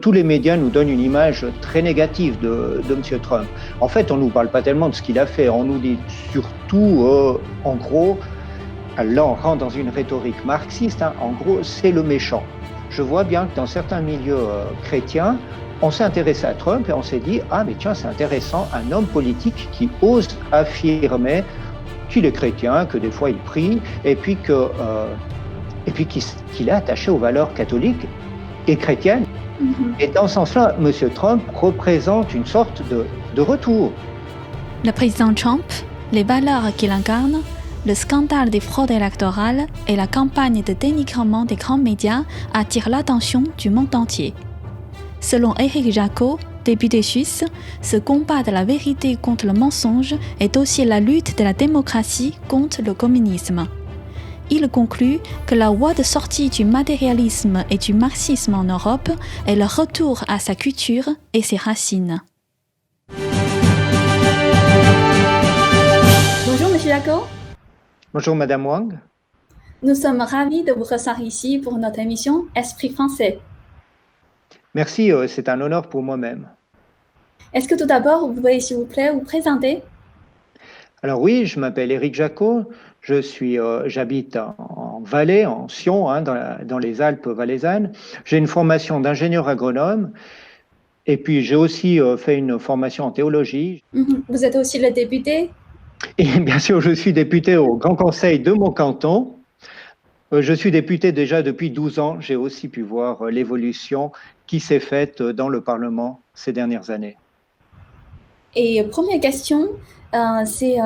Tous les médias nous donnent une image très négative de M. Trump. En fait, on ne nous parle pas tellement de ce qu'il a fait. On nous dit surtout, en gros, là on rentre dans une rhétorique marxiste, hein, en gros, c'est le méchant. Je vois bien que dans certains milieux chrétiens, on s'est intéressé à Trump et on s'est dit, ah mais tiens, c'est intéressant, un homme politique qui ose affirmer qu'il est chrétien, que des fois il prie, et puis qu'il est attaché aux valeurs catholiques et chrétiennes. Et dans ce sens-là, M. Trump représente une sorte de retour. Le président Trump, les valeurs qu'il incarne, le scandale des fraudes électorales et la campagne de dénigrement des grands médias attirent l'attention du monde entier. Selon Éric Jacquot, député suisse, ce combat de la vérité contre le mensonge est aussi la lutte de la démocratie contre le communisme. Il conclut que la voie de sortie du matérialisme et du marxisme en Europe est le retour à sa culture et ses racines. Bonjour M. Jacquot. Bonjour Madame Wang. Nous sommes ravis de vous recevoir ici pour notre émission Esprit français. Merci, c'est un honneur pour moi-même. Est-ce que tout d'abord, vous pouvez s'il vous plaît vous présenter? Alors oui, je m'appelle Éric Jacquot, j'habite en Valais, en Sion, hein, dans les Alpes valaisannes. J'ai une formation d'ingénieur agronome et puis j'ai aussi fait une formation en théologie. Vous êtes aussi le député? Et bien sûr, je suis député au Grand Conseil de mon canton. Je suis député déjà depuis 12 ans. J'ai aussi pu voir l'évolution qui s'est faite dans le Parlement ces dernières années. Et première question, c'est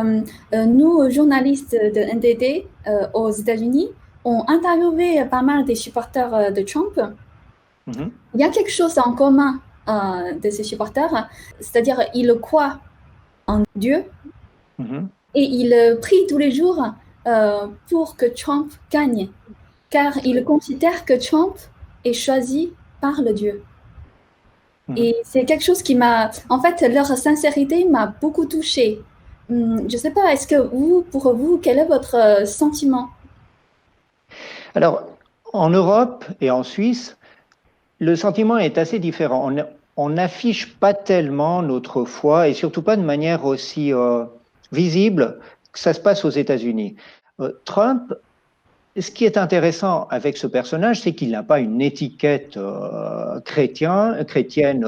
nous, journalistes de NTD aux États-Unis, on interviewé pas mal des supporters de Trump. Il y a quelque chose en commun de ces supporters, c'est-à-dire ils croient en Dieu et ils prient tous les jours pour que Trump gagne, car ils considèrent que Trump est choisi par le Dieu. Et c'est quelque chose qui m'a... En fait, leur sincérité m'a beaucoup touchée. Je ne sais pas, est-ce que pour vous, quel est votre sentiment? Alors, en Europe et en Suisse, le sentiment est assez différent. On n'affiche pas tellement notre foi et surtout pas de manière aussi visible que ça se passe aux États-Unis. Trump, ce qui est intéressant avec ce personnage, c'est qu'il n'a pas une étiquette chrétienne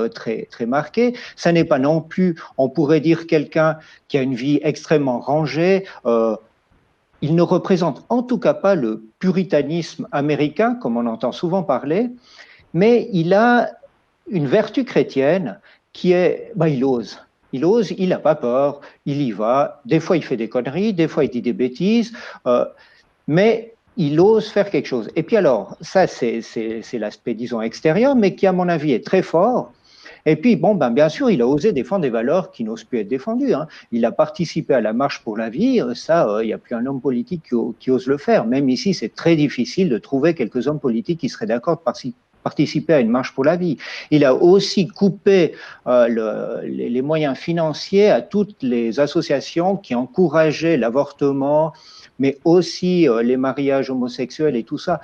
très, très marquée. Ça n'est pas non plus, on pourrait dire, quelqu'un qui a une vie extrêmement rangée. Il ne représente en tout cas pas le puritanisme américain, comme on entend souvent parler, mais il a une vertu chrétienne qui est, il ose. Il n'a pas peur, il y va. Des fois, il fait des conneries, des fois, il dit des bêtises, mais il ose faire quelque chose. Et puis alors, ça, c'est l'aspect, disons, extérieur, mais qui, à mon avis, est très fort. Et puis, bien sûr, il a osé défendre des valeurs qui n'osent plus être défendues. Hein. Il a participé à la marche pour la vie. Ça, il n'y a plus un homme politique qui ose le faire. Même ici, c'est très difficile de trouver quelques hommes politiques qui seraient d'accord de participer à une marche pour la vie. Il a aussi coupé les moyens financiers à toutes les associations qui encourageaient l'avortement, mais aussi les mariages homosexuels et tout ça,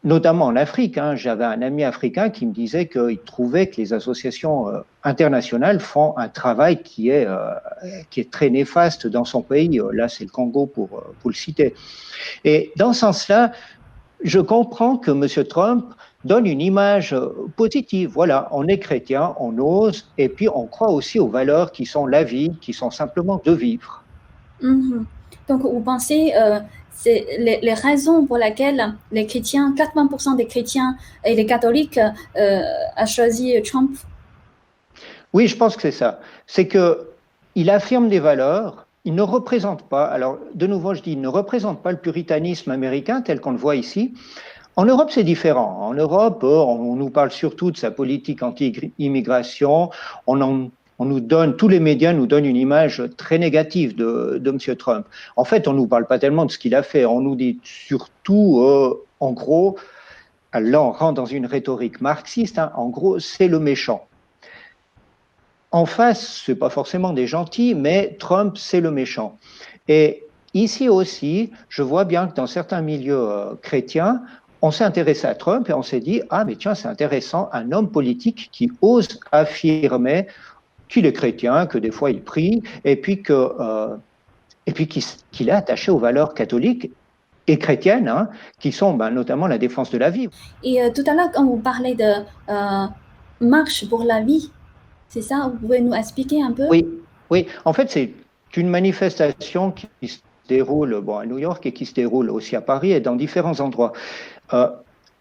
notamment en Afrique. Hein. J'avais un ami africain qui me disait qu'il trouvait que les associations internationales font un travail qui est très néfaste dans son pays. Là, c'est le Congo pour le citer. Et dans ce sens-là, je comprends que M. Trump donne une image positive. Voilà, on est chrétien, on ose, et puis on croit aussi aux valeurs qui sont la vie, qui sont simplement de vivre. Donc, vous pensez, c'est les raisons pour lesquelles les chrétiens, 80% des chrétiens et les catholiques ont choisi Trump? Oui, je pense que c'est ça. C'est qu'il affirme des valeurs, il ne représente pas, alors de nouveau je dis, il ne représente pas le puritanisme américain tel qu'on le voit ici. En Europe, c'est différent. En Europe, on nous parle surtout de sa politique anti-immigration, tous les médias nous donnent une image très négative de M. Trump. En fait, on ne nous parle pas tellement de ce qu'il a fait. On nous dit surtout, en gros, là on rentre dans une rhétorique marxiste, hein, en gros, c'est le méchant. En face, ce n'est pas forcément des gentils, mais Trump, c'est le méchant. Et ici aussi, je vois bien que dans certains milieux chrétiens, on s'est intéressé à Trump et on s'est dit, ah mais tiens, c'est intéressant, un homme politique qui ose affirmer qu'il est chrétien, que des fois il prie, et puis qu'il est attaché aux valeurs catholiques et chrétiennes, hein, qui sont notamment la défense de la vie. Et tout à l'heure, quand vous parlez de marche pour la vie, c'est ça? Vous pouvez nous expliquer un peu? Oui. En fait, c'est une manifestation qui se déroule à New York et qui se déroule aussi à Paris et dans différents endroits,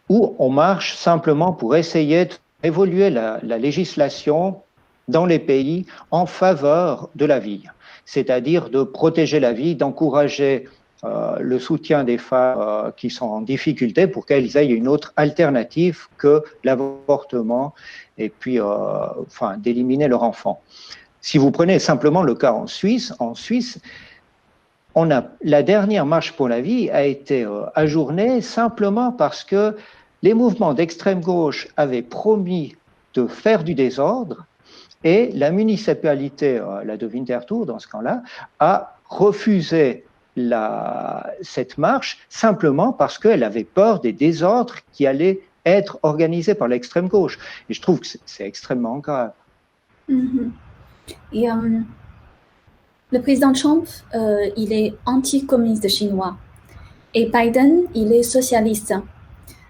où on marche simplement pour essayer d'évoluer la législation dans les pays en faveur de la vie, c'est-à-dire de protéger la vie, d'encourager le soutien des femmes qui sont en difficulté pour qu'elles aient une autre alternative que l'avortement et puis d'éliminer leur enfant. Si vous prenez simplement le cas en Suisse, la dernière marche pour la vie a été ajournée simplement parce que les mouvements d'extrême gauche avaient promis de faire du désordre et la municipalité, la de Winterthur dans ce cas-là, a refusé cette marche simplement parce qu'elle avait peur des désordres qui allaient être organisés par l'extrême gauche. Et je trouve que c'est extrêmement grave. Mm-hmm. Et le président Trump, il est anti-communiste chinois. Et Biden, il est socialiste.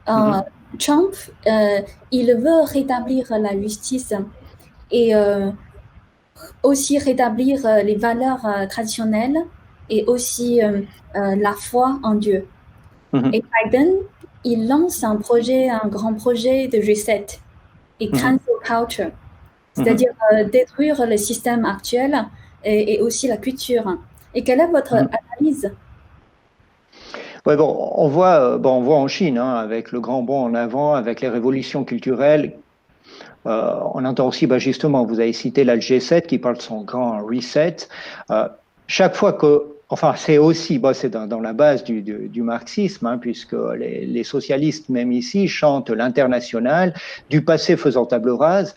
Trump, il veut rétablir la justice et aussi rétablir les valeurs traditionnelles et aussi la foi en Dieu. Et Biden, il lance un grand projet de reset et cancel culture, c'est-à-dire détruire le système actuel et aussi la culture. Et quelle est votre analyse? Ouais, on voit en Chine, hein, avec le grand bond en avant, avec les révolutions culturelles. On entend aussi, justement, vous avez cité la G7 qui parle de son grand reset. Chaque fois c'est aussi, c'est dans la base du marxisme, hein, puisque les socialistes, même ici, chantent l'international, du passé faisant table rase.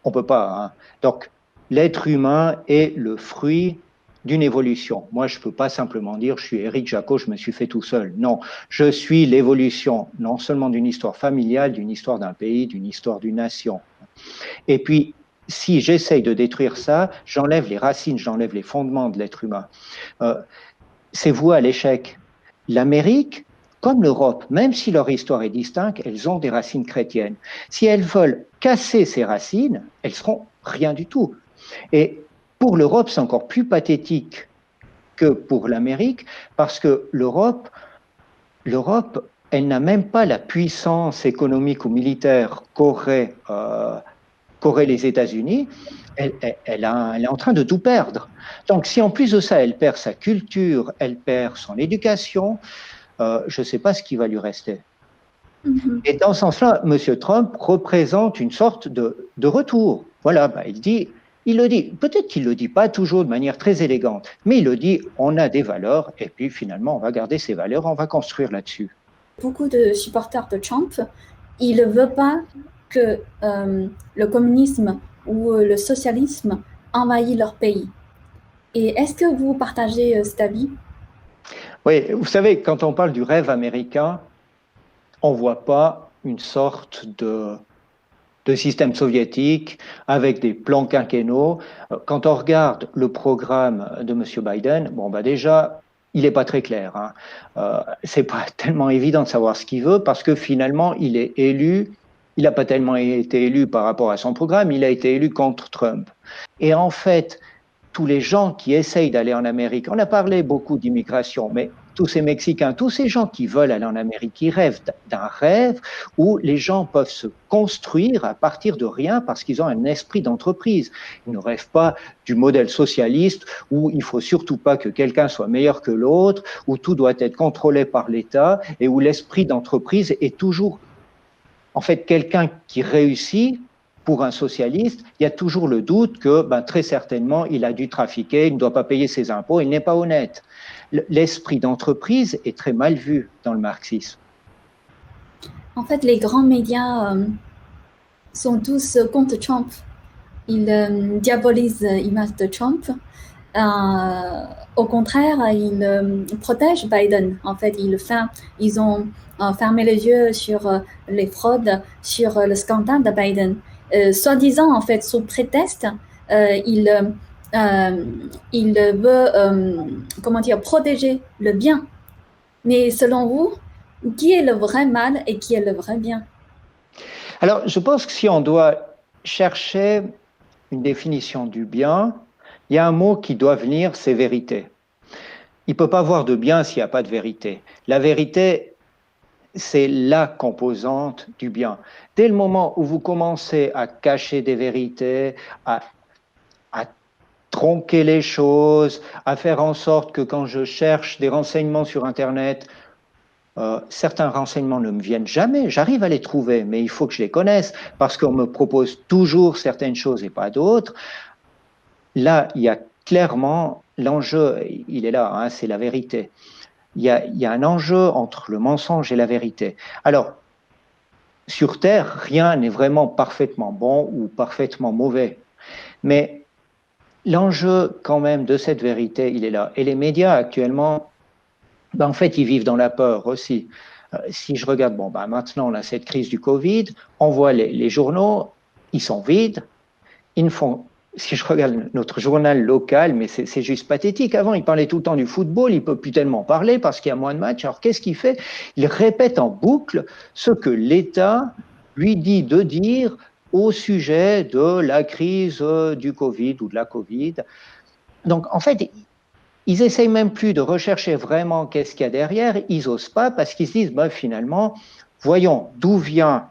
On peut pas. Hein. Donc, l'être humain est le fruit d'une évolution. Moi, je ne peux pas simplement dire je suis Éric Jacquot, je me suis fait tout seul. Non, je suis l'évolution non seulement d'une histoire familiale, d'une histoire d'un pays, d'une histoire d'une nation. Et puis, si j'essaye de détruire ça, j'enlève les racines, j'enlève les fondements de l'être humain. C'est voué à l'échec. L'Amérique, comme l'Europe, même si leur histoire est distincte, elles ont des racines chrétiennes. Si elles veulent casser ces racines, elles seront rien du tout. Et pour l'Europe, c'est encore plus pathétique que pour l'Amérique, parce que l'Europe, elle n'a même pas la puissance économique ou militaire qu'auraient les États-Unis. Elle est en train de tout perdre. Donc, si en plus de ça, elle perd sa culture, elle perd son éducation, je ne sais pas ce qui va lui rester. Et dans ce sens-là, M. Trump représente une sorte de retour. Voilà, il le dit. Peut-être qu'il ne le dit pas toujours de manière très élégante, mais il le dit, on a des valeurs, et puis finalement, on va garder ces valeurs, on va construire là-dessus. Beaucoup de supporters de Trump, ils ne veulent pas que le communisme ou le socialisme envahissent leur pays. Et est-ce que vous partagez cet avis? Oui, vous savez, quand on parle du rêve américain, on ne voit pas une sorte de système soviétique avec des plans quinquennaux. Quand on regarde le programme de M. Biden, déjà, il n'est pas très clair. Hein. C'est pas tellement évident de savoir ce qu'il veut parce que finalement, il est élu. Il n'a pas tellement été élu par rapport à son programme, il a été élu contre Trump. Et en fait, tous les gens qui essayent d'aller en Amérique, on a parlé beaucoup d'immigration, mais tous ces Mexicains, tous ces gens qui veulent aller en Amérique, ils rêvent d'un rêve où les gens peuvent se construire à partir de rien parce qu'ils ont un esprit d'entreprise. Ils ne rêvent pas du modèle socialiste où il ne faut surtout pas que quelqu'un soit meilleur que l'autre, où tout doit être contrôlé par l'État et où l'esprit d'entreprise est toujours... En fait, quelqu'un qui réussit, pour un socialiste, il y a toujours le doute que très certainement, il a dû trafiquer, il ne doit pas payer ses impôts, il n'est pas honnête. L'esprit d'entreprise est très mal vu dans le marxisme. En fait, les grands médias sont tous contre Trump. Ils diabolisent l'image de Trump. Au contraire, ils protègent Biden. En fait, ils ont fermé les yeux sur les fraudes, sur le scandale de Biden. Soi-disant, en fait, sous prétexte, il veut, comment dire, protéger le bien. Mais selon vous, qui est le vrai mal et qui est le vrai bien? Alors, je pense que si on doit chercher une définition du bien, il y a un mot qui doit venir, c'est vérité. Il ne peut pas avoir de bien s'il n'y a pas de vérité. La vérité, c'est la composante du bien. Dès le moment où vous commencez à cacher des vérités, à tronquer les choses, à faire en sorte que quand je cherche des renseignements sur Internet, certains renseignements ne me viennent jamais. J'arrive à les trouver, mais il faut que je les connaisse parce qu'on me propose toujours certaines choses et pas d'autres. Là, il y a clairement l'enjeu, il est là, hein, c'est la vérité. Il y a un enjeu entre le mensonge et la vérité. Alors, sur Terre, rien n'est vraiment parfaitement bon ou parfaitement mauvais. Mais l'enjeu quand même de cette vérité, il est là. Et les médias actuellement, ben, en fait, ils vivent dans la peur aussi. Si je regarde, bon, ben, maintenant, on a cette crise du Covid, on voit les journaux, ils sont vides, ils ne font si je regarde notre journal local, mais c'est juste pathétique. Avant, il parlait tout le temps du football, il ne peut plus tellement parler parce qu'il y a moins de matchs. Alors, qu'est-ce qu'il fait? Il répète en boucle ce que l'État lui dit de dire au sujet de la crise du Covid ou de la Covid. Donc, en fait, ils essayent même plus de rechercher vraiment qu'est-ce qu'il y a derrière. Ils n'osent pas parce qu'ils se disent, ben, finalement, voyons d'où viennent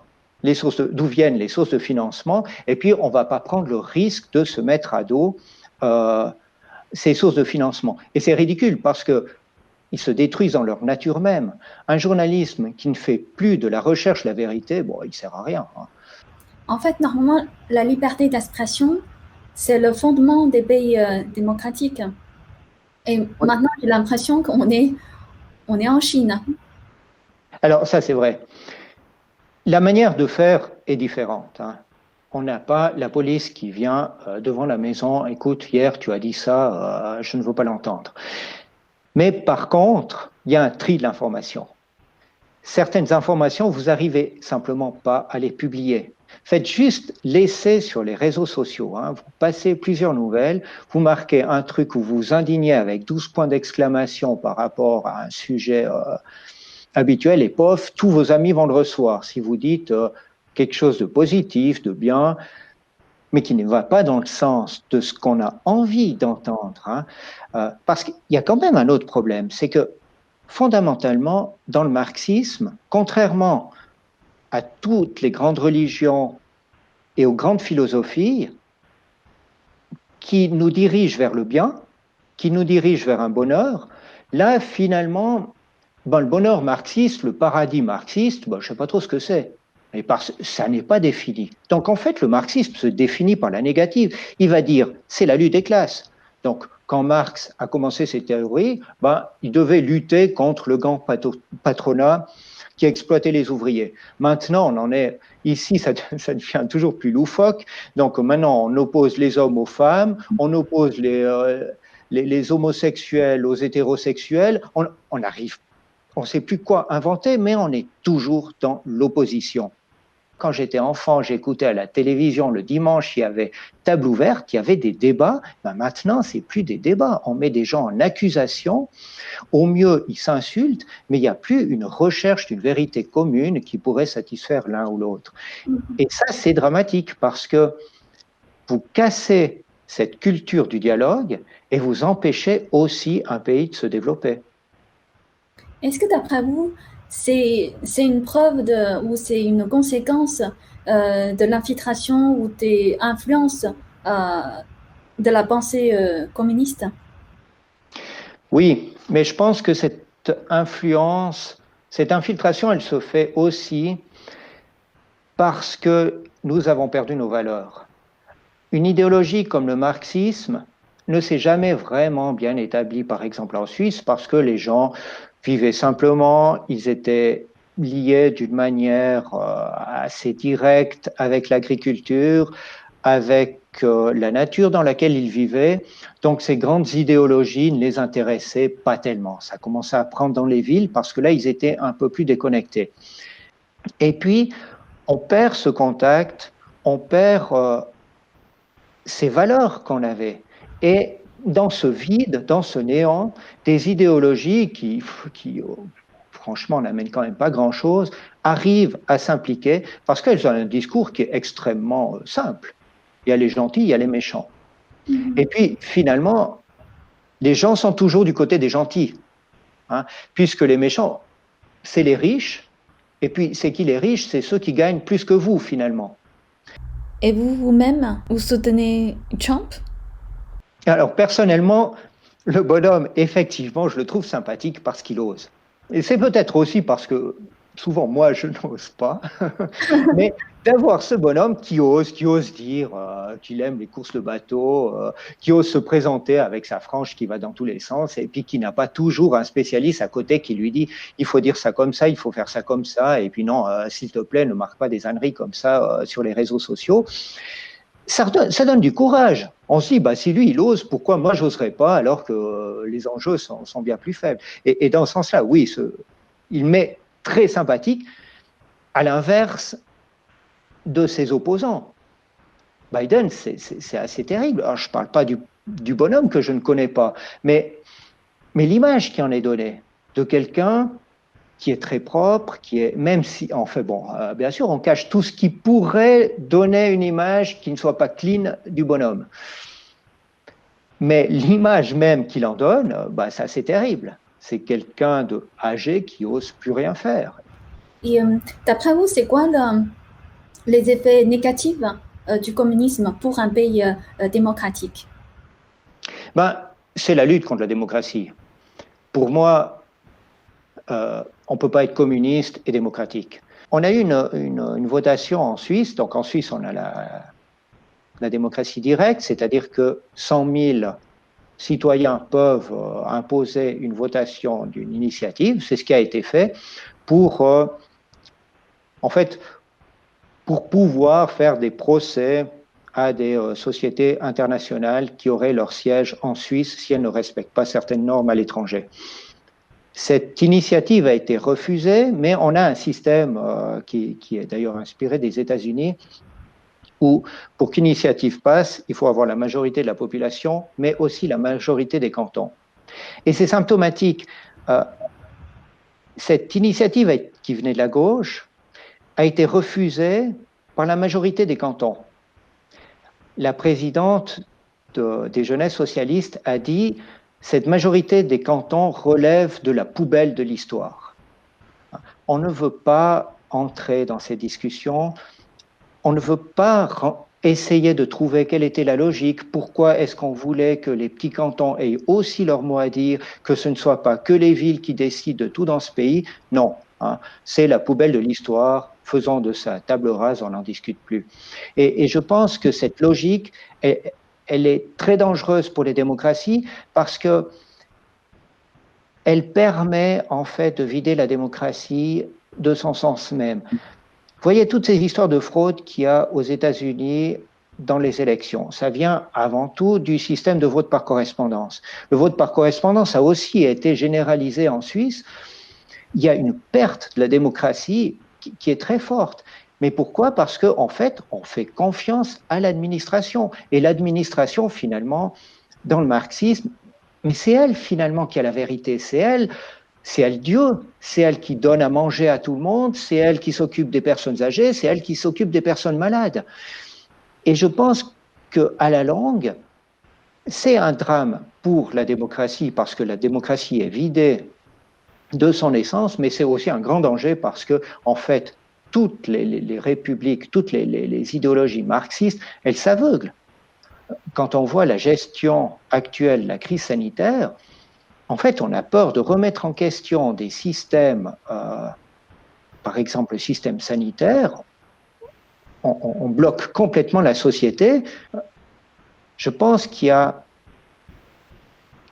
les sources de financement, et puis on ne va pas prendre le risque de se mettre à dos ces sources de financement. Et c'est ridicule parce qu'ils se détruisent dans leur nature même. Un journalisme qui ne fait plus de la recherche de la vérité, bon, il ne sert à rien. Hein. En fait, normalement, la liberté d'expression, c'est le fondement des pays démocratiques. Et maintenant, j'ai l'impression qu'on est en Chine. Alors, ça, c'est vrai. La manière de faire est différente. Hein. On n'a pas la police qui vient devant la maison, écoute, hier tu as dit ça, je ne veux pas l'entendre. Mais par contre, il y a un tri de l'information. Certaines informations, vous n'arrivez simplement pas à les publier. Faites juste l'essai sur les réseaux sociaux. Hein. Vous passez plusieurs nouvelles, vous marquez un truc où vous vous indignez avec 12 points d'exclamation par rapport à un sujet habituel et pof, tous vos amis vont le recevoir. Si vous dites quelque chose de positif, de bien, mais qui ne va pas dans le sens de ce qu'on a envie d'entendre. Hein. Parce qu'il y a quand même un autre problème, c'est que fondamentalement, dans le marxisme, contrairement à toutes les grandes religions et aux grandes philosophies qui nous dirigent vers le bien, qui nous dirigent vers un bonheur, là, finalement, ben, le bonheur marxiste, le paradis marxiste, ben, je ne sais pas trop ce que c'est. Et ça n'est pas défini. Donc en fait, le marxisme se définit par la négative. Il va dire, c'est la lutte des classes. Donc quand Marx a commencé ses théories, ben, il devait lutter contre le grand patronat qui exploitait les ouvriers. Maintenant, on en est ici, ça devient toujours plus loufoque. Donc maintenant, on oppose les hommes aux femmes, on oppose les homosexuels aux hétérosexuels. On ne sait plus quoi inventer, mais on est toujours dans l'opposition. Quand j'étais enfant, j'écoutais à la télévision le dimanche, il y avait table ouverte, il y avait des débats. Ben maintenant, c'est plus des débats. On met des gens en accusation. Au mieux, ils s'insultent, mais il n'y a plus une recherche d'une vérité commune qui pourrait satisfaire l'un ou l'autre. Et ça, c'est dramatique parce que vous cassez cette culture du dialogue et vous empêchez aussi un pays de se développer. Est-ce que d'après vous, c'est une preuve ou c'est une conséquence de l'infiltration ou des influences de la pensée communiste? Oui, mais je pense que cette influence, cette infiltration, elle se fait aussi parce que nous avons perdu nos valeurs. Une idéologie comme le marxisme ne s'est jamais vraiment bien établie, par exemple en Suisse, parce que les gens vivaient simplement, ils étaient liés d'une manière assez directe avec l'agriculture, avec que la nature dans laquelle ils vivaient, donc ces grandes idéologies ne les intéressaient pas tellement. Ça commençait à prendre dans les villes parce que là, ils étaient un peu plus déconnectés. Et puis, on perd ce contact, on perd ces valeurs qu'on avait. Et dans ce vide, dans ce néant, des idéologies qui franchement, n'amènent quand même pas grand-chose, arrivent à s'impliquer parce qu'elles ont un discours qui est extrêmement simple. Il y a les gentils, il y a les méchants. Et puis, finalement, les gens sont toujours du côté des gentils, hein, puisque les méchants, c'est les riches, et puis c'est qui les riches? C'est ceux qui gagnent plus que vous, finalement. Et vous-même, vous soutenez Trump? Alors, personnellement, le bonhomme, effectivement, je le trouve sympathique parce qu'il ose. Et c'est peut-être aussi parce que souvent, moi, je n'ose pas. Mais d'avoir ce bonhomme qui ose dire qu'il aime les courses de bateau, qui ose se présenter avec sa frange qui va dans tous les sens, et puis qui n'a pas toujours un spécialiste à côté qui lui dit il faut dire ça comme ça, il faut faire ça comme ça, et puis non, s'il te plaît, ne marque pas des âneries comme ça sur les réseaux sociaux. Ça donne du courage. On se dit, bah, si lui, il ose, pourquoi moi, j'oserais pas alors que les enjeux sont bien plus faibles. Et dans ce sens-là, oui, il m'est très sympathique, à l'inverse de ses opposants. Biden, c'est assez terrible. Alors, je ne parle pas du bonhomme que je ne connais pas, mais l'image qui en est donnée de quelqu'un qui est très propre, qui est, même si, en fait, bon, bien sûr, on cache tout ce qui pourrait donner une image qui ne soit pas clean du bonhomme. Mais l'image même qu'il en donne, bah, ça c'est terrible. C'est quelqu'un de âgé qui ose plus rien faire. Et d'après vous, c'est quoi les effets négatifs du communisme pour un pays démocratique? Ben, c'est la lutte contre la démocratie. Pour moi, on ne peut pas être communiste et démocratique. On a eu une votation en Suisse. Donc en Suisse, on a la démocratie directe, c'est-à-dire que 100 000 citoyens peuvent imposer une votation d'une initiative. C'est ce qui a été fait pour, en fait, pour pouvoir faire des procès à des sociétés internationales qui auraient leur siège en Suisse si elles ne respectent pas certaines normes à l'étranger. Cette initiative a été refusée, mais on a un système qui est d'ailleurs inspiré des États-Unis où, pour qu'une initiative passe, il faut avoir la majorité de la population, mais aussi la majorité des cantons. Et c'est symptomatique. Cette initiative qui venait de la gauche a été refusée par la majorité des cantons. La présidente des jeunesses socialistes a dit « Cette majorité des cantons relève de la poubelle de l'histoire ». On ne veut pas entrer dans ces discussions. On ne veut pas essayer de trouver quelle était la logique, pourquoi est-ce qu'on voulait que les petits cantons aient aussi leur mot à dire, que ce ne soit pas que les villes qui décident de tout dans ce pays. Non, hein, c'est la poubelle de l'histoire, faisons de ça table rase, on n'en discute plus. Et je pense que cette logique, elle est très dangereuse pour les démocraties parce que elle permet en fait de vider la démocratie de son sens même. Vous voyez toutes ces histoires de fraude qu'il y a aux États-Unis dans les élections. Ça vient avant tout du système de vote par correspondance. Le vote par correspondance a aussi été généralisé en Suisse. Il y a une perte de la démocratie qui est très forte. Mais pourquoi? Parce qu'en fait, on fait confiance à l'administration. Et l'administration, finalement, dans le marxisme, mais c'est elle, finalement, qui a la vérité. C'est elle Dieu, c'est elle qui donne à manger à tout le monde, c'est elle qui s'occupe des personnes âgées, c'est elle qui s'occupe des personnes malades. Et je pense qu'à la longue, c'est un drame pour la démocratie, parce que la démocratie est vidée de son essence, mais c'est aussi un grand danger parce que, en fait, toutes les républiques, toutes les idéologies marxistes, elles s'aveuglent. Quand on voit la gestion actuelle de la crise sanitaire, en fait, on a peur de remettre en question des systèmes, par exemple le système sanitaire, on bloque complètement la société. Je pense qu'il y a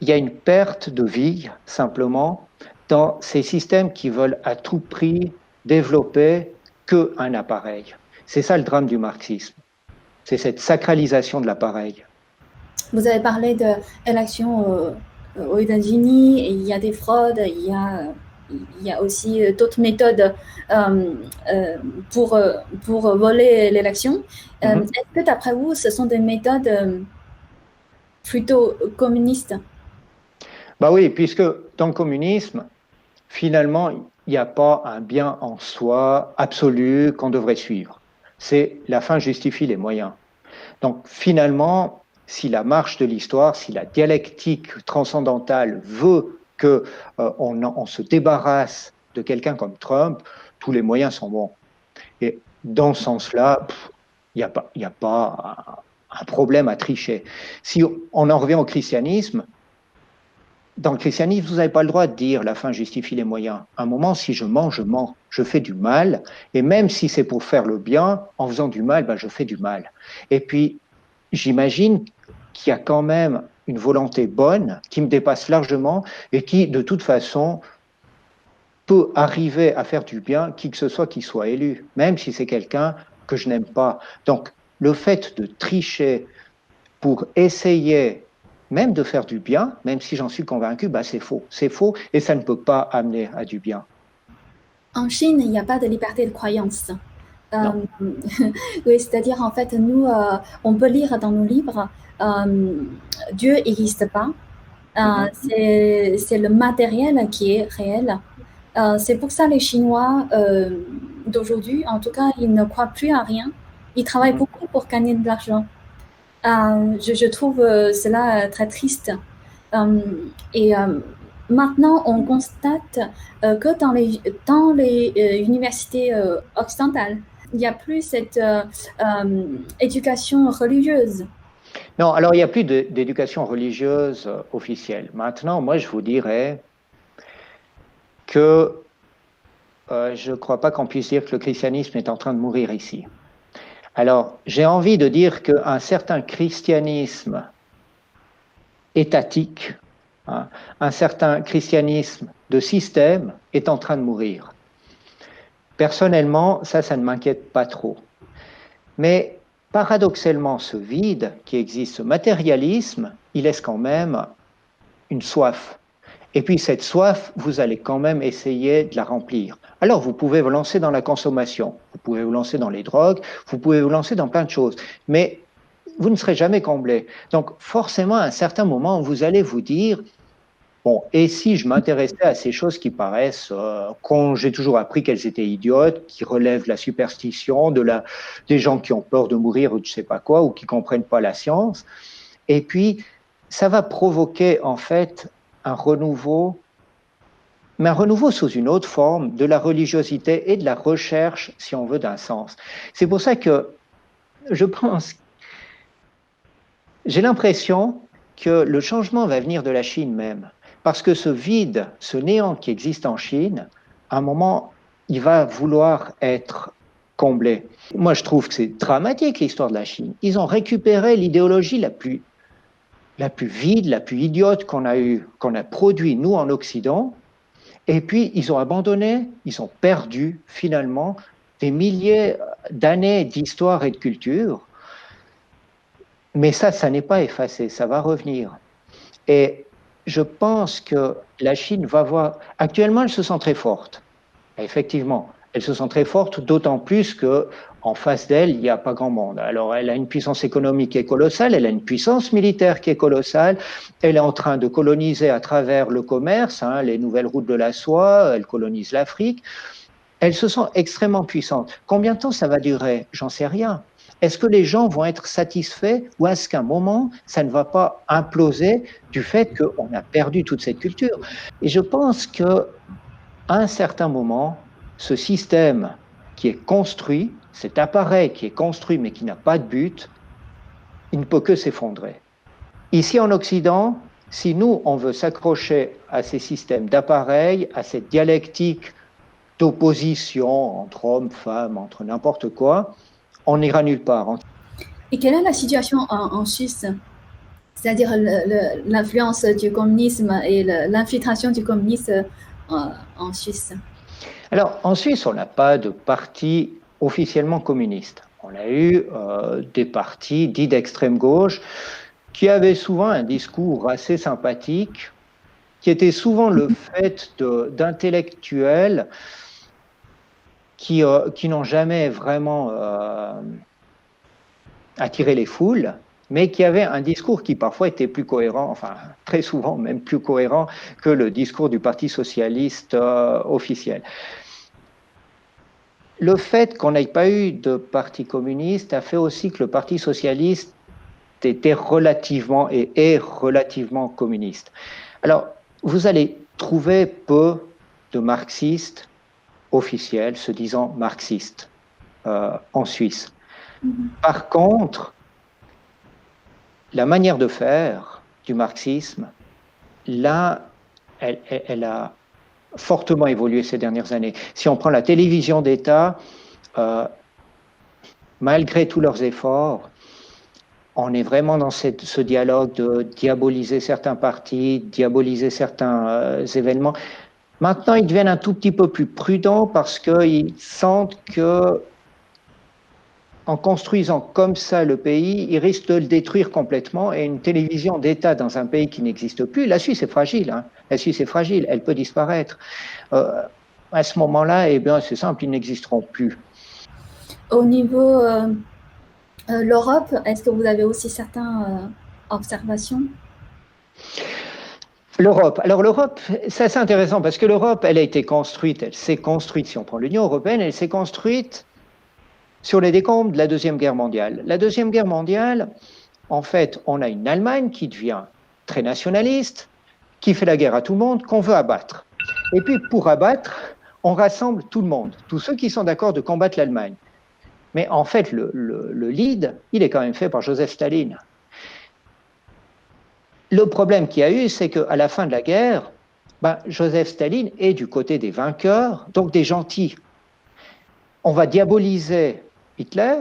une perte de vie, simplement, dans ces systèmes qui veulent à tout prix développer qu'un appareil. C'est ça le drame du marxisme. C'est cette sacralisation de l'appareil. Vous avez parlé de l'élection aux États-Unis, et il y a des fraudes, il y a aussi d'autres méthodes pour voler l'élection. Est-ce que d'après vous, ce sont des méthodes plutôt communistes? Bah oui, puisque dans le communisme, finalement, il n'y a pas un bien en soi absolu qu'on devrait suivre. C'est la fin justifie les moyens. Donc finalement, si la marche de l'histoire, si la dialectique transcendantale veut qu'on se débarrasse de quelqu'un comme Trump, tous les moyens sont bons. Et dans ce sens-là, il n'y a pas un problème à tricher. Si on en revient au christianisme, dans le christianisme, vous n'avez pas le droit de dire la fin justifie les moyens. À un moment, si je mens, je mens. Je fais du mal. Et même si c'est pour faire le bien, en faisant du mal, je fais du mal. Et puis, j'imagine qu'il y a quand même une volonté bonne qui me dépasse largement et qui, de toute façon, peut arriver à faire du bien qui que ce soit qui soit élu, même si c'est quelqu'un que je n'aime pas. Donc, le fait de tricher pour essayer même de faire du bien, même si j'en suis convaincu, c'est faux. C'est faux et ça ne peut pas amener à du bien. En Chine, il n'y a pas de liberté de croyance. Oui, c'est-à-dire, en fait, nous, on peut lire dans nos livres, Dieu n'existe pas. C'est le matériel qui est réel. C'est pour ça les Chinois d'aujourd'hui, en tout cas, ils ne croient plus à rien. Ils travaillent beaucoup pour gagner de l'argent. Je trouve cela très triste. Maintenant, on constate que dans les universités occidentales, il n'y a plus cette éducation religieuse. Non, alors il n'y a plus d'éducation religieuse officielle. Maintenant, moi, je vous dirais que je ne crois pas qu'on puisse dire que le christianisme est en train de mourir ici. Alors, j'ai envie de dire qu'un certain christianisme étatique, un certain christianisme de système est en train de mourir. Personnellement, ça ne m'inquiète pas trop. Mais paradoxalement, ce vide qui existe, ce matérialisme, il laisse quand même une soif. Et puis cette soif, vous allez quand même essayer de la remplir. Alors vous pouvez vous lancer dans la consommation, vous pouvez vous lancer dans les drogues, vous pouvez vous lancer dans plein de choses, mais vous ne serez jamais comblé. Donc forcément, à un certain moment, vous allez vous dire, bon, et si je m'intéressais à ces choses qui paraissent, quand j'ai toujours appris qu'elles étaient idiotes, qui relèvent de la superstition, des gens qui ont peur de mourir ou je ne sais pas quoi, ou qui ne comprennent pas la science, et puis ça va provoquer en fait un renouveau, mais un renouveau sous une autre forme de la religiosité et de la recherche, si on veut, d'un sens. C'est pour ça que je pense, j'ai l'impression que le changement va venir de la Chine même, parce que ce vide, ce néant qui existe en Chine, à un moment, il va vouloir être comblé. Moi, je trouve que c'est dramatique l'histoire de la Chine. Ils ont récupéré l'idéologie la plus vide, la plus idiote qu'on a produit, nous, en Occident. Et puis, ils ont abandonné, ils ont perdu, finalement, des milliers d'années d'histoire et de culture. Mais ça n'est pas effacé, ça va revenir. Et je pense que la Chine va voir... Actuellement, elle se sent très forte. Effectivement, elle se sent très forte, d'autant plus que en face d'elle, il n'y a pas grand monde. Alors, elle a une puissance économique qui est colossale, elle a une puissance militaire qui est colossale, elle est en train de coloniser à travers le commerce, les nouvelles routes de la soie, elle colonise l'Afrique. Elle se sent extrêmement puissante. Combien de temps ça va durer? J'en sais rien. Est-ce que les gens vont être satisfaits ou est-ce qu'à un moment, ça ne va pas imploser du fait qu'on a perdu toute cette culture? Et je pense qu'à un certain moment, ce système qui est construit, cet appareil qui est construit mais qui n'a pas de but, il ne peut que s'effondrer. Ici en Occident, si nous, on veut s'accrocher à ces systèmes d'appareils, à cette dialectique d'opposition entre hommes, femmes, entre n'importe quoi, on n'ira nulle part. Et quelle est la situation en Suisse? C'est-à-dire l'influence du communisme et l'infiltration du communisme en Suisse? Alors, en Suisse, on n'a pas de parti officiellement communiste. On a eu des partis dits d'extrême gauche qui avaient souvent un discours assez sympathique, qui était souvent le fait d'intellectuels qui n'ont jamais vraiment attiré les foules, mais qui avaient un discours qui parfois était plus cohérent, enfin très souvent même plus cohérent que le discours du Parti socialiste officiel. Le fait qu'on n'ait pas eu de parti communiste a fait aussi que le Parti socialiste était relativement et est relativement communiste. Alors, vous allez trouver peu de marxistes officiels se disant marxistes en Suisse. Par contre, la manière de faire du marxisme, là, elle a fortement évolué ces dernières années. Si on prend la télévision d'État, malgré tous leurs efforts, on est vraiment dans ce dialogue de diaboliser certains partis, diaboliser certains événements. Maintenant, ils deviennent un tout petit peu plus prudents parce qu'ils sentent que, en construisant comme ça le pays, ils risquent de le détruire complètement. Et une télévision d'État dans un pays qui n'existe plus, la Suisse est fragile. Hein. La Suisse est fragile, elle peut disparaître. À ce moment-là, eh bien, c'est simple, ils n'existeront plus. Au niveau l'Europe, est-ce que vous avez aussi certaines observations? L'Europe. Alors l'Europe, c'est assez intéressant parce que l'Europe, elle a été construite, elle s'est construite, si on prend l'Union européenne, elle s'est construite sur les décombres de la Deuxième Guerre mondiale. La Deuxième Guerre mondiale, en fait, on a une Allemagne qui devient très nationaliste, qui fait la guerre à tout le monde, qu'on veut abattre. Et puis pour abattre, on rassemble tout le monde, tous ceux qui sont d'accord de combattre l'Allemagne. Mais en fait, le lead, il est quand même fait par Joseph Staline. Le problème qu'il y a eu, c'est qu'à la fin de la guerre, Joseph Staline est du côté des vainqueurs, donc des gentils. On va diaboliser Hitler,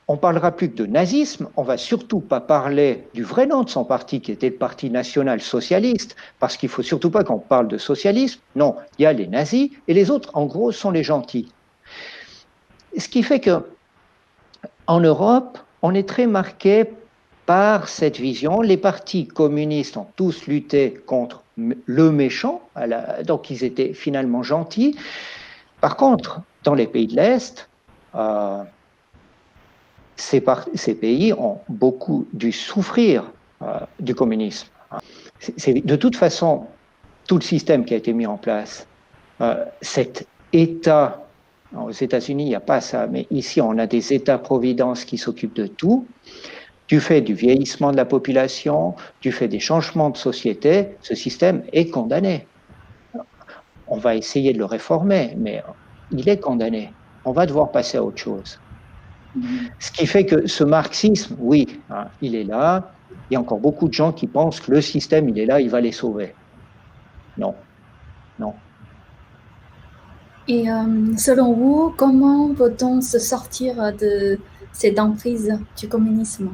on ne parlera plus que de nazisme, on ne va surtout pas parler du vrai nom de son parti, qui était le Parti national-socialiste, parce qu'il ne faut surtout pas qu'on parle de socialisme. Non, il y a les nazis, et les autres, en gros, sont les gentils. Ce qui fait qu'en Europe, on est très marqué par cette vision. Les partis communistes ont tous lutté contre le méchant, donc ils étaient finalement gentils. Par contre, dans les pays de l'Est, ces pays ont beaucoup dû souffrir du communisme. De toute façon, tout le système qui a été mis en place, cet État, aux États-Unis, il n'y a pas ça, mais ici, on a des États-providence qui s'occupent de tout. Du fait du vieillissement de la population, du fait des changements de société, ce système est condamné. On va essayer de le réformer, mais il est condamné. On va devoir passer à autre chose. Ce qui fait que ce marxisme, oui, hein, il est là. Il y a encore beaucoup de gens qui pensent que le système, il est là, il va les sauver. Non, non. Et selon vous, comment peut-on se sortir de cette emprise du communisme?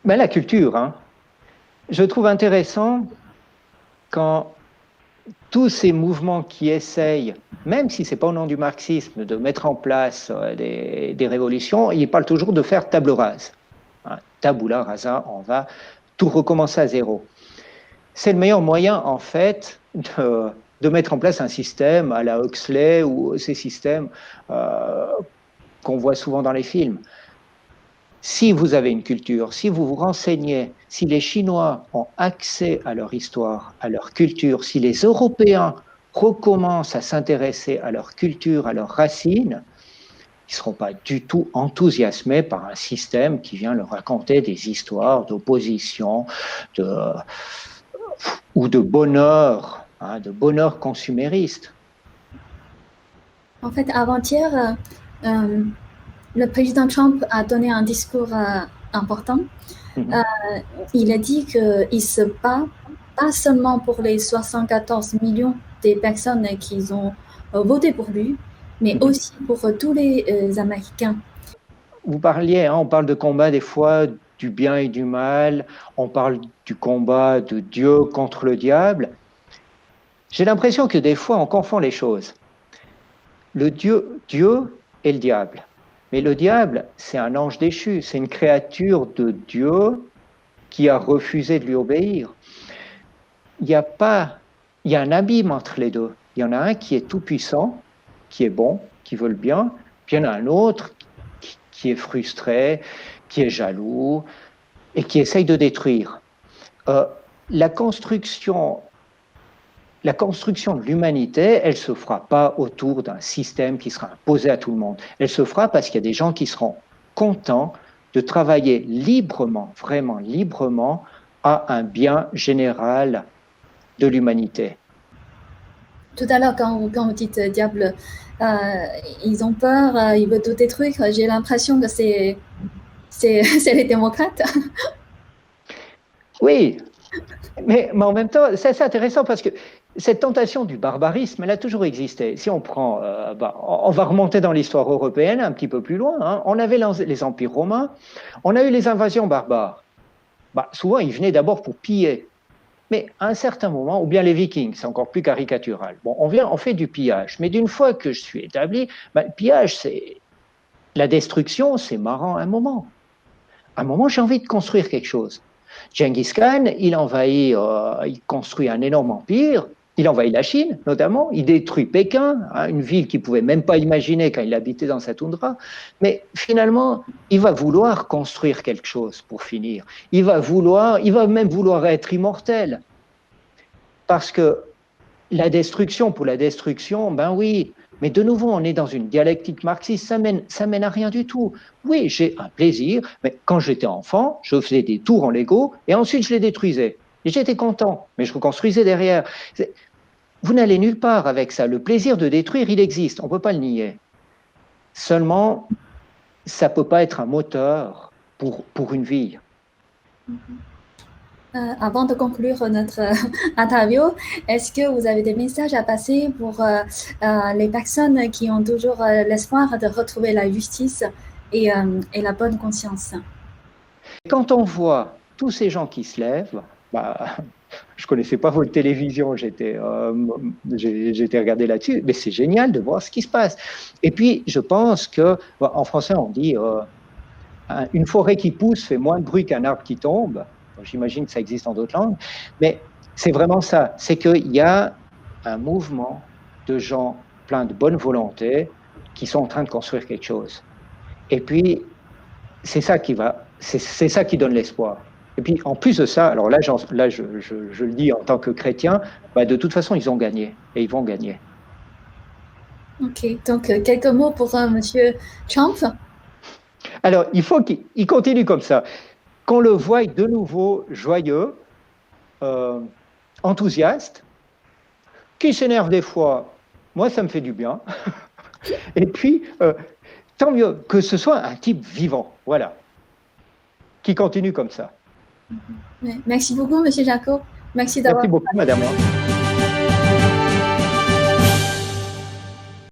Mais la culture, hein. Je trouve intéressant quand tous ces mouvements qui essayent, même si ce n'est pas au nom du marxisme, de mettre en place des révolutions, ils parlent toujours de faire table rase. Hein, tabula rasa, on va tout recommencer à zéro. C'est le meilleur moyen, en fait, de mettre en place un système à la Huxley ou ces systèmes qu'on voit souvent dans les films. Si vous avez une culture, si vous vous renseignez, si les Chinois ont accès à leur histoire, à leur culture, si les Européens recommencent à s'intéresser à leur culture, à leurs racines, ils ne seront pas du tout enthousiasmés par un système qui vient leur raconter des histoires d'opposition ou de bonheur consumériste. En fait, avant-hier, le président Trump a donné un discours important. Il a dit qu'il se bat pas seulement pour les 74 millions de personnes qui ont voté pour lui, mais aussi pour tous les Américains. Vous parliez, hein, on parle de combat des fois du bien et du mal, on parle du combat de Dieu contre le diable. J'ai l'impression que des fois on confond les choses. Le Dieu, et le diable. Mais le diable, c'est un ange déchu, c'est une créature de Dieu qui a refusé de lui obéir. Il y a un abîme entre les deux. Il y en a un qui est tout puissant, qui est bon, qui veut le bien, puis il y en a un autre qui est frustré, qui est jaloux et qui essaye de détruire. La construction de l'humanité, elle ne se fera pas autour d'un système qui sera imposé à tout le monde. Elle se fera parce qu'il y a des gens qui seront contents de travailler librement, vraiment librement, à un bien général de l'humanité. Tout à l'heure, quand vous dites diable, ils ont peur, ils veulent tout détruire. J'ai l'impression que c'est les démocrates. Oui, mais en même temps, c'est assez intéressant parce que cette tentation du barbarisme, elle a toujours existé. Si on prend, on va remonter dans l'histoire européenne un petit peu plus loin. Hein. On avait les empires romains, on a eu les invasions barbares. Souvent, ils venaient d'abord pour piller. Mais à un certain moment, ou bien les Vikings, c'est encore plus caricatural. Bon, on fait du pillage. Mais d'une fois que je suis établi, le pillage, c'est la destruction, c'est marrant à un moment. À un moment, j'ai envie de construire quelque chose. Genghis Khan, il envahit, il construit un énorme empire, il envahit la Chine notamment, il détruit Pékin, hein, une ville qu'il ne pouvait même pas imaginer quand il habitait dans sa toundra, mais finalement, il va vouloir construire quelque chose pour finir. Il va même vouloir être immortel. Parce que la destruction pour la destruction, ben oui, mais de nouveau, on est dans une dialectique marxiste, ça mène à rien du tout. Oui, j'ai un plaisir, mais quand j'étais enfant, je faisais des tours en Lego et ensuite je les détruisais. Et j'étais content, mais je reconstruisais derrière. Vous n'allez nulle part avec ça. Le plaisir de détruire, il existe, on ne peut pas le nier. Seulement, ça ne peut pas être un moteur pour une vie. Avant de conclure notre interview, est-ce que vous avez des messages à passer pour les personnes qui ont toujours l'espoir de retrouver la justice et la bonne conscience? Quand on voit tous ces gens qui se lèvent, je ne connaissais pas votre télévision, j'étais regardé là-dessus, mais c'est génial de voir ce qui se passe. Et puis, je pense qu'en français, on dit une forêt qui pousse fait moins de bruit qu'un arbre qui tombe. J'imagine que ça existe en d'autres langues, mais c'est vraiment ça. C'est qu'il y a un mouvement de gens pleins de bonne volonté qui sont en train de construire quelque chose. Et puis, c'est ça qui donne l'espoir. Et puis, en plus de ça, alors là, je le dis en tant que chrétien, de toute façon, ils ont gagné et ils vont gagner. Ok, donc quelques mots pour Monsieur Trump. Alors, il faut qu'il continue comme ça. Qu'on le voie de nouveau joyeux, enthousiaste, qui s'énerve des fois, moi ça me fait du bien. Et puis, tant mieux que ce soit un type vivant, voilà, qui continue comme ça. Merci beaucoup, Monsieur Jaco. Merci d'avoir. Merci beaucoup, Madame.